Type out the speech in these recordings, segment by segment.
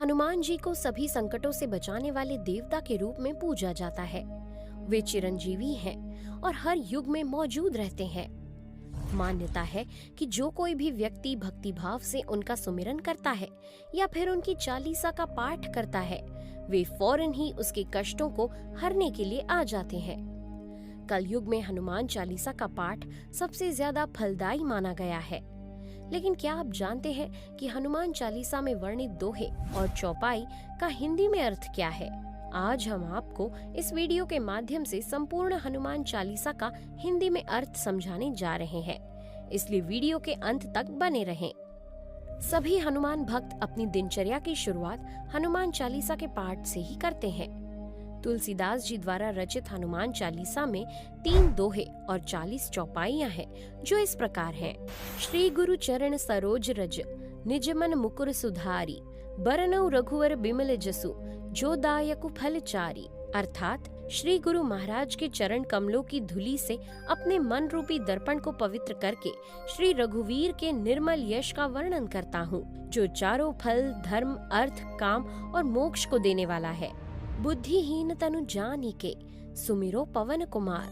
हनुमान जी को सभी संकटों से बचाने वाले देवता के रूप में पूजा जाता है। वे चिरंजीवी हैं और हर युग में मौजूद रहते हैं। मान्यता है कि जो कोई भी व्यक्ति भक्ति भाव से उनका सुमिरन करता है या फिर उनकी चालीसा का पाठ करता है, वे फौरन ही उसके कष्टों को हरने के लिए आ जाते हैं। कलयुग में हनुमान चालीसा का पाठ सबसे ज्यादा फलदायी माना गया है। लेकिन क्या आप जानते हैं कि हनुमान चालीसा में वर्णित दोहे और चौपाई का हिंदी में अर्थ क्या है? आज हम आपको इस वीडियो के माध्यम से संपूर्ण हनुमान चालीसा का हिंदी में अर्थ समझाने जा रहे हैं, इसलिए वीडियो के अंत तक बने रहें। सभी हनुमान भक्त अपनी दिनचर्या की शुरुआत हनुमान चालीसा के पाठ से ही करते हैं। तुलसीदास जी द्वारा रचित हनुमान चालीसा में 3 दोहे और 40 चौपाइयाँ हैं, जो इस प्रकार हैं। श्री गुरु चरण सरोज रज, निज मन मुकुर सुधारी, बरनऊ रघुवर बिमल जसु, जो दायकु फल चारी। अर्थात श्री गुरु महाराज के चरण कमलों की धूलि से अपने मन रूपी दर्पण को पवित्र करके श्री रघुवीर के निर्मल यश का वर्णन करता हूँ, जो चारों फल, धर्म, अर्थ, काम और मोक्ष को देने वाला है। बुद्धिहीन तनु जानिके, सुमिरो पवन कुमार,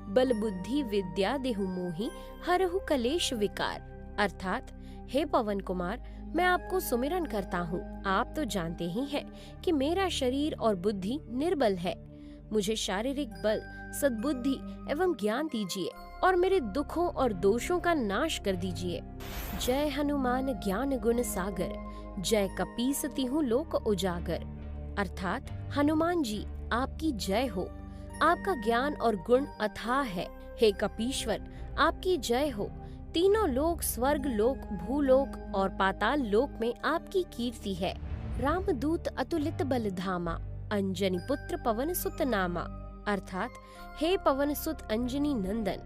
बल बुद्धि विद्या देहु मोहि, हरहु कलेश विकार। अर्थात हे पवन कुमार, मैं आपको सुमिरन करता हूँ। आप तो जानते ही हैं कि मेरा शरीर और बुद्धि निर्बल है। मुझे शारीरिक बल, सद्बुद्धि एवं ज्ञान दीजिए और मेरे दुखों और दोषों का नाश कर दीजिए। जय हनुमान ज्ञान गुण सागर, जय कपीसती हूँ लोक उजागर। अर्थात हनुमान जी, आपकी जय हो। आपका ज्ञान और गुण अथाह है। हे कपीश्वर, आपकी जय हो। तीनों लोक, स्वर्ग लोक, भूलोक और पाताल लोक में आपकी कीर्ति है। रामदूत अतुलित बल धामा, अंजनी पुत्र पवन सुत नामा। अर्थात हे पवन सुत अंजनी नंदन,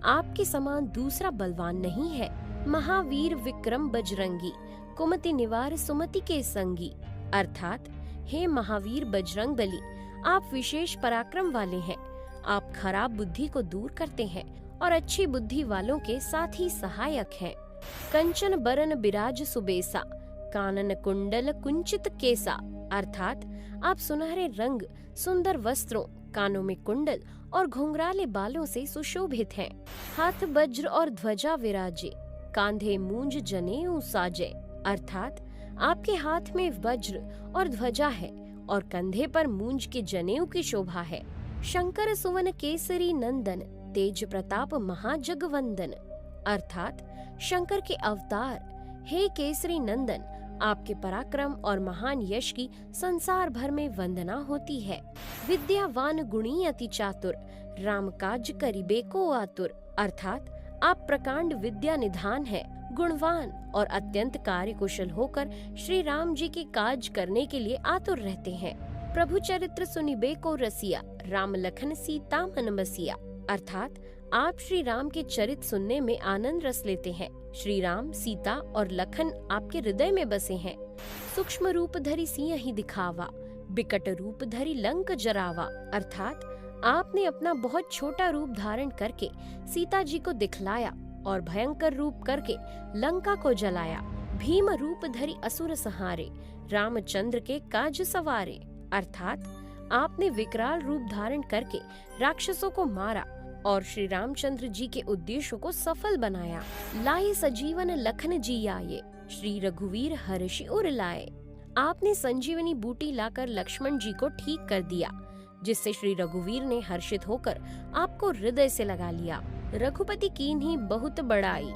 आपके समान दूसरा बलवान नहीं है। महावीर विक्रम बजरंगी, कुमति निवार सुमति के संगी। अर्थात हे महावीर बजरंग बली, आप विशेष पराक्रम वाले हैं। आप खराब बुद्धि को दूर करते हैं और अच्छी बुद्धि वालों के साथ ही सहायक हैं। कंचन बरन बिराज सुबेसा, कानन कुंडल कुंचित केसा। अर्थात आप सुनहरे रंग, सुंदर वस्त्रों, कानों में कुंडल और घुंघराले बालों से सुशोभित हैं। हाथ वज्र और ध्वजा विराजे, कांधे मूंज जनेऊ साजे। अर्थात आपके हाथ में वज्र और ध्वजा है और कंधे पर मूंज के जनेऊ की शोभा है। शंकर सुवन केसरी नंदन, तेज प्रताप महाजगवंदन। अर्थात शंकर के अवतार, हे केसरी नंदन, आपके पराक्रम और महान यश की संसार भर में वंदना होती है। विद्यावान गुणी अति चातुर, राम काज करिबे को आतुर। अर्थात आप प्रकांड विद्या निधान है, गुणवान और अत्यंत कार्य कुशल होकर श्री राम जी के काज करने के लिए आतुर रहते हैं। प्रभु चरित्र सुनिबे को रसिया, राम लखन सीता मन बसिया। अर्थात आप श्री राम के चरित सुनने में आनंद रस लेते हैं। श्री राम, सीता और लखन आपके हृदय में बसे हैं। सूक्ष्म रूप धरि सिंह दिखावा, बिकट रूप धरि लंक जरावा। अर्थात आपने अपना बहुत छोटा रूप धारण करके सीता जी को दिखलाया और भयंकर रूप करके लंका को जलाया। भीम रूप धरि असुर सहारे, रामचंद्र के काज सवारे। अर्थात आपने विकराल रूप धारण करके राक्षसों को मारा और श्री रामचंद्र जी के उद्देश्यों को सफल बनाया। लाए सजीवन लखन जी आये, श्री रघुवीर हर्षि उर लाए। आपने संजीवनी बूटी लाकर लक्ष्मण जी को ठीक कर दिया, जिससे श्री रघुवीर ने हर्षित होकर आपको हृदय से लगा लिया। रघुपति कीन्ही बहुत बड़ाई,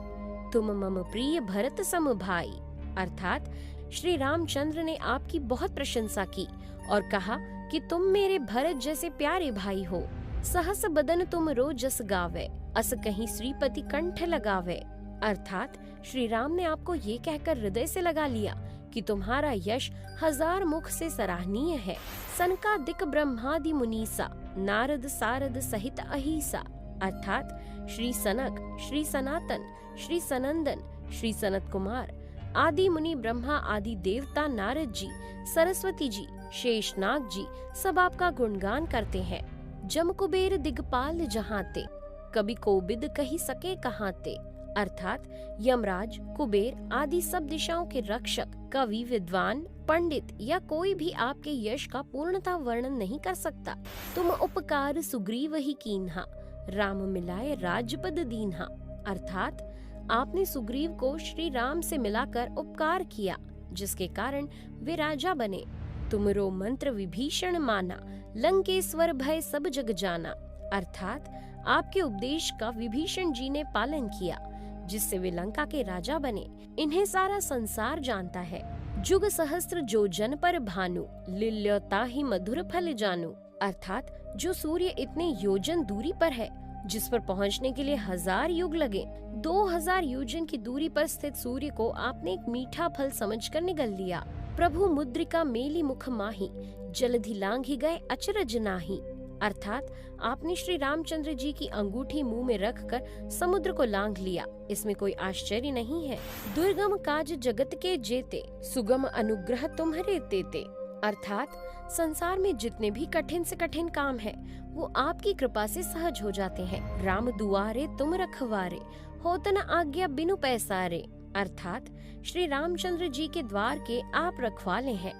तुम मम प्रिय भरत सम भाई। अर्थात श्री रामचंद्र ने आपकी बहुत प्रशंसा की और कहा कि तुम मेरे भरत जैसे प्यारे भाई हो। सहस बदन तुम रो जस गावे, अस कहीं श्रीपति कंठ लगावे। अर्थात श्री राम ने आपको ये कहकर हृदय से लगा लिया कि तुम्हारा यश 1000 मुख से सराहनीय है। सनकादिक ब्रह्मादि मुनीसा, नारद सारद सहित अहिसा। अर्थात श्री सनक, श्री सनातन, श्री सनंदन, श्री सनत कुमार आदि मुनि, ब्रह्मा आदि देवता, नारद जी, सरस्वती जी, शेषनाग जी सब आपका गुणगान करते हैं। जम कुबेर दिगपाल जहांते, कभी कोबिद कही सके कहांते। अर्थात यमराज, कुबेर आदि सब दिशाओं के रक्षक, कवि, विद्वान, पंडित या कोई भी आपके यश का पूर्णतः वर्णन नहीं कर सकता। तुम उपकार सुग्रीव ही कीन्हा, राम मिलाए राजपद दीन्हा। अर्थात आपने सुग्रीव को श्री राम से मिलाकर उपकार किया, जिसके कारण वे राजा बने। तुमरो मंत्र विभीषण माना, लंकेश्वर भय सब जग जाना। अर्थात आपके उपदेश का विभीषण जी ने पालन किया, जिससे वे लंका के राजा बने। इन्हें सारा संसार जानता है। जुग सहस्त्र जो जन पर भानु, लील्योता ही मधुर फल जानू। अर्थात जो सूर्य इतने योजन दूरी पर है, जिस पर पहुंचने के लिए 1000 युग लगे, 2000 योजन की दूरी पर स्थित सूर्य को आपने एक मीठा फल समझकर निगल लिया। प्रभु मुद्रिका मेली मुख माही, जलधि लांघी गए अचरज नाही। अर्थात आपने श्री रामचंद्र जी की अंगूठी मुंह में रखकर समुद्र को लांघ लिया। इसमें कोई आश्चर्य नहीं है। दुर्गम काज जगत के जेते, सुगम अनुग्रह तुम्हारे तेते। अर्थात संसार में जितने भी कठिन से कठिन काम है, वो आपकी कृपा से सहज हो जाते हैं। राम दुआरे तुम रखवारे, होत न आज्ञा बिनु पैसारे। अर्थात श्री रामचंद्र जी के द्वार के आप रखवाले हैं,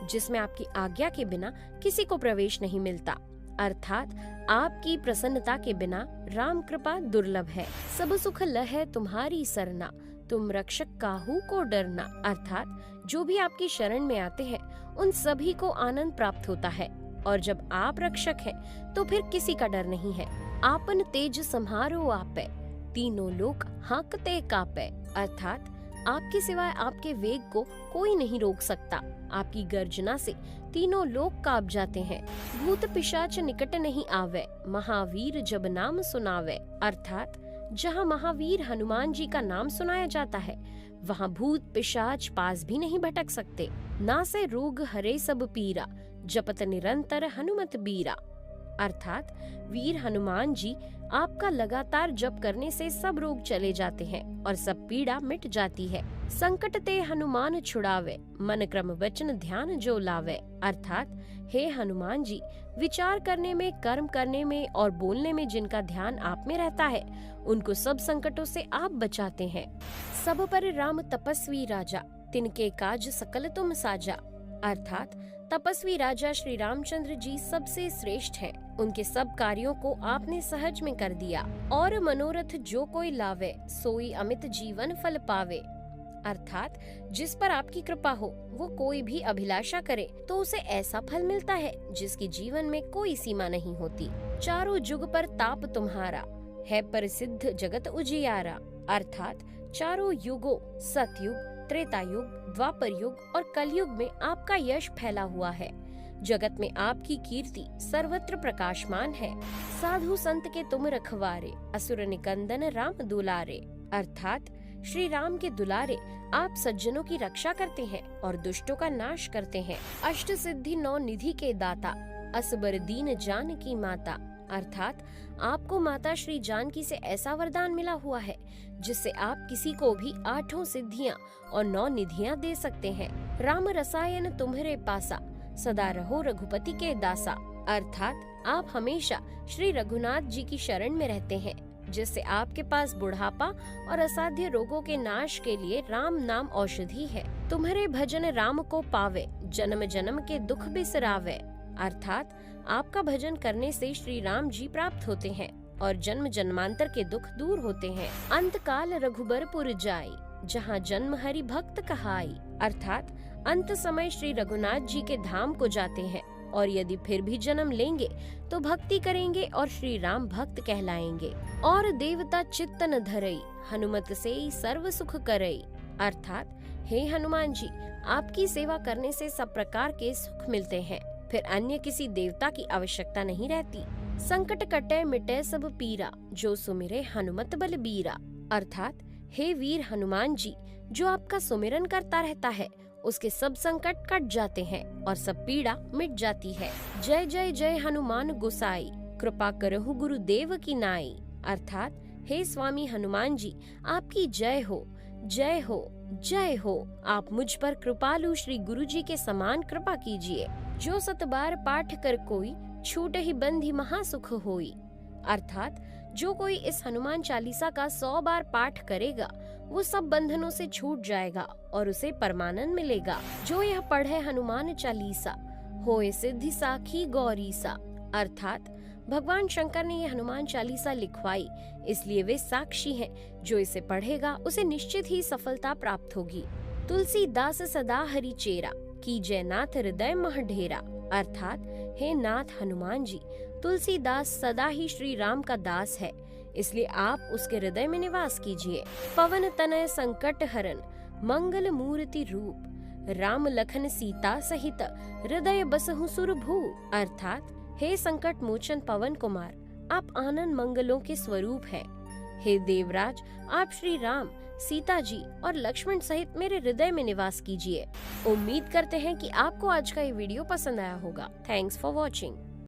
जिसमें आपकी आज्ञा के बिना किसी को प्रवेश नहीं मिलता। अर्थात आपकी प्रसन्नता के बिना राम कृपा दुर्लभ है। सब सुख लहै तुम्हारी सरना, तुम रक्षक काहू को डरना। अर्थात जो भी आपकी शरण में आते हैं, उन सभी को आनंद प्राप्त होता है, और जब आप रक्षक हैं, तो फिर किसी का डर नहीं है। आपन तेज सम्हारो आपे, तीनों लोक हांकते कापे। अर्थात आपके सिवाय आपके वेग को कोई नहीं रोक सकता। आपकी गर्जना से तीनों लोग कांप जाते हैं। भूत पिशाच निकट नहीं आवे, महावीर जब नाम सुनावे। अर्थात जहाँ महावीर हनुमान जी का नाम सुनाया जाता है, वहाँ भूत पिशाच पास भी नहीं भटक सकते। ना से रोग हरे सब पीरा, जपत निरंतर हनुमत बीरा। अर्थात वीर हनुमान जी आपका लगातार जप करने से सब रोग चले जाते हैं और सब पीड़ा मिट जाती है। संकट ते हनुमान छुड़ावे, मन क्रम वचन ध्यान जो लावे। अर्थात हे हनुमान जी, विचार करने में, कर्म करने में और बोलने में जिनका ध्यान आप में रहता है, उनको सब संकटों से आप बचाते हैं। सब पर राम तपस्वी राजा, तिनके काज सकल तुम साजा। अर्थात तपस्वी राजा श्री रामचंद्र जी सबसे श्रेष्ठ हैं। उनके सब कार्यों को आपने सहज में कर दिया। और मनोरथ जो कोई लावे, सोई अमित जीवन फल पावे। अर्थात जिस पर आपकी कृपा हो, वो कोई भी अभिलाषा करे तो उसे ऐसा फल मिलता है जिसकी जीवन में कोई सीमा नहीं होती। चारों जुग पर ताप तुम्हारा, है प्रसिद्ध जगत उजियारा। अर्थात चारों युगों, सतयुग, त्रेता युग, द्वापर युग और कलयुग में आपका यश फैला हुआ है। जगत में आपकी कीर्ति सर्वत्र प्रकाशमान है। साधु संत के तुम रखवारे, असुर निकंदन राम दुलारे। अर्थात श्री राम के दुलारे आप सज्जनों की रक्षा करते हैं और दुष्टों का नाश करते हैं। अष्ट सिद्धि 9 निधि के दाता, असबर दीन जान की माता। अर्थात आपको माता श्री जानकी से ऐसा वरदान मिला हुआ है, जिससे आप किसी को भी 8 सिद्धियां और 9 निधियां दे सकते हैं। राम रसायन तुम्हारे पासा, सदा रहो रघुपति के दासा। अर्थात आप हमेशा श्री रघुनाथ जी की शरण में रहते हैं, जिससे आपके पास बुढ़ापा और असाध्य रोगों के नाश के लिए राम नाम औषधि है। तुम्हारे भजन राम को पावे, जन्म जन्म के दुख बिसरावे। अर्थात आपका भजन करने से श्री राम जी प्राप्त होते हैं और जन्म जन्मांतर के दुख दूर होते हैं। अंत काल रघुबरपुर जाई, जहाँ जन्म हरि भक्त कहाई। अर्थात अंत समय श्री रघुनाथ जी के धाम को जाते हैं, और यदि फिर भी जन्म लेंगे तो भक्ति करेंगे और श्री राम भक्त कहलाएंगे। और देवता चित्तन धरई, हनुमत से सर्व सुख करई। अर्थात हे हनुमान जी, आपकी सेवा करने से सब प्रकार के सुख मिलते हैं, फिर अन्य किसी देवता की आवश्यकता नहीं रहती। संकट कटे मिटे सब पीरा, जो सुमिरे हनुमत बल बीरा। अर्थात हे वीर हनुमान जी, जो आपका सुमिरन करता रहता है, उसके सब संकट कट जाते हैं और सब पीड़ा मिट जाती है। जय जय जय हनुमान गोसाई, कृपा करहु गुरुदेव की नाई। अर्थात हे स्वामी हनुमान जी, आपकी जय हो, जय हो, जय हो। आप मुझ पर कृपालु श्री गुरु जी के समान कृपा कीजिए। जो 7 बार पाठ कर कोई, छूट ही बंधी महासुख होई। अर्थात जो कोई इस हनुमान चालीसा का 100 बार पाठ करेगा, वो सब बंधनों से छूट जाएगा और उसे परमानंद मिलेगा। जो यह पढ़े हनुमान चालीसा, होए सिद्धि साखी गौरीसा। अर्थात भगवान शंकर ने ये हनुमान चालीसा लिखवाई, इसलिए वे साक्षी हैं। जो इसे पढ़ेगा उसे निश्चित ही सफलता प्राप्त होगी। तुलसीदास सदा हरि चेरा, कीजय नाथ हृदय मह ढेरा। अर्थात हे नाथ हनुमान जी, तुलसीदास सदा ही श्री राम का दास है, इसलिए आप उसके हृदय में निवास कीजिए। पवन तनय संकट हरन, मंगल मूर्ति रूप, राम लखन सीता सहित, हृदय बसहु सुरभू। अर्थात हे संकट मोचन पवन कुमार, आप आनंद मंगलों के स्वरूप हैं। हे देवराज, आप श्री राम, सीता जी और लक्ष्मण सहित मेरे हृदय में निवास कीजिए। उम्मीद करते हैं कि आपको आज का ये वीडियो पसंद आया होगा। Thanks for watching.